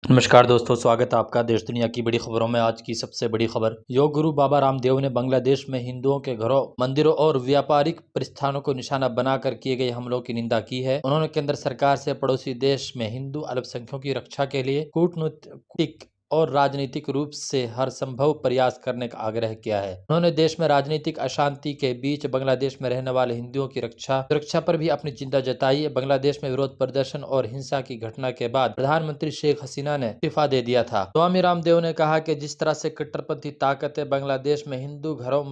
नमस्कार दोस्तों, स्वागत है आपका देश दुनिया की बड़ी खबरों में। आज की सबसे बड़ी खबर, योग गुरु बाबा रामदेव ने बांग्लादेश में हिंदुओं के घरों, मंदिरों और व्यापारिक प्रतिष्ठानों को निशाना बनाकर किए गए हमलों की निंदा की है। उन्होंने केंद्र सरकार से पड़ोसी देश में हिंदू अल्पसंख्यकों की रक्षा के लिए कूटनीतिक और राजनीतिक रूप से हर संभव प्रयास करने का आग्रह किया है। उन्होंने देश में राजनीतिक अशांति के बीच बांग्लादेश में रहने वाले हिंदुओं की सुरक्षा पर भी अपनी चिंता जताई है। बांग्लादेश में विरोध प्रदर्शन और हिंसा की घटना के बाद प्रधानमंत्री शेख हसीना ने इस्तीफा दे दिया था। स्वामी रामदेव ने कहा कि जिस तरह से कट्टरपंथी ताकतें बांग्लादेश में हिंदू घरों,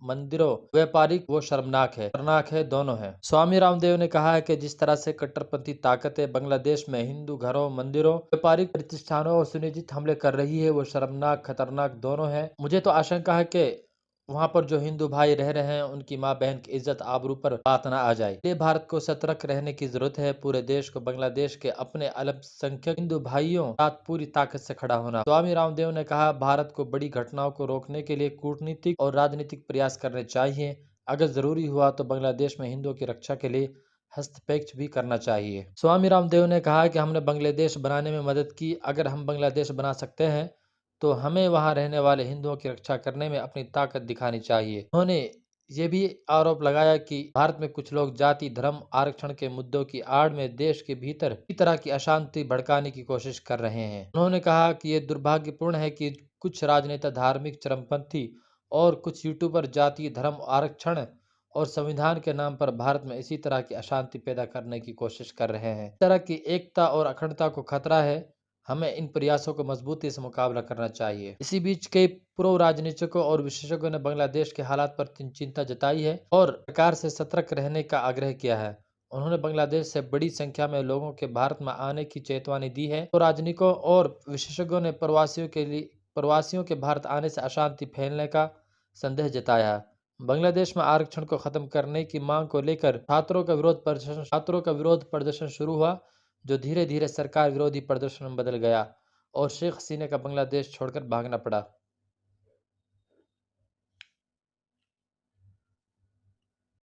मंदिरों, व्यापारिक, वो शर्मनाक है, दोनों है। स्वामी रामदेव ने कहा है कि जिस तरह से कट्टरपंथी ताकतें बांग्लादेश में हिंदू घरों, मंदिरों, व्यापारिक प्रतिष्ठानों और सुनियोजित हमले कर रही है, वो शर्मनाक, खतरनाक दोनों है। मुझे तो आशंका है कि वहां पर जो हिंदू भाई रह रहे हैं उनकी माँ बहन की इज्जत आबरू पर बात ना आ जाए। इसलिए भारत को सतर्क रहने की जरूरत है। पूरे देश को बांग्लादेश के अपने अल्पसंख्यक हिंदू भाइयों साथ पूरी ताकत से खड़ा होना। स्वामी रामदेव ने कहा, भारत को बड़ी घटनाओं को रोकने के लिए कूटनीतिक और राजनीतिक प्रयास करने चाहिए। अगर जरूरी हुआ तो बांग्लादेश में हिंदुओं की रक्षा के लिए हस्तक्षेप भी करना चाहिए। स्वामी रामदेव ने कहा कि हमने बांग्लादेश बनाने में मदद की। अगर हम बांग्लादेश बना सकते हैं तो हमें वहां रहने वाले हिंदुओं की रक्षा करने में अपनी ताकत दिखानी चाहिए। उन्होंने ये भी आरोप लगाया कि भारत में कुछ लोग जाति, धर्म, आरक्षण के मुद्दों की आड़ में देश के भीतर इसी तरह की अशांति भड़काने की कोशिश कर रहे हैं। उन्होंने कहा कि ये दुर्भाग्यपूर्ण है कि कुछ राजनेता, धार्मिक चरमपंथी और कुछ यूट्यूबर जाति, धर्म, आरक्षण और संविधान के नाम पर भारत में इसी तरह की अशांति पैदा करने की कोशिश कर रहे हैं। इस तरह की एकता और अखंडता को खतरा है। हमें इन प्रयासों को मजबूती से मुकाबला करना चाहिए। इसी बीच कई पूर्व राजनीतिकों और विशेषज्ञों ने बांग्लादेश के हालात पर चिंता जताई है और सरकार से सतर्क रहने का आग्रह किया है। उन्होंने बांग्लादेश से बड़ी संख्या में लोगों के भारत में आने की चेतावनी दी है। तो राजनीतिकों और विशेषज्ञों ने प्रवासियों के भारत आने से अशांति फैलने का संदेह जताया है। बांग्लादेश में आरक्षण को खत्म करने की मांग को लेकर छात्रों का विरोध प्रदर्शन शुरू हुआ, जो धीरे धीरे सरकार विरोधी प्रदर्शन में बदल गया और शेख हसीना का बांग्लादेश छोड़कर भागना पड़ा।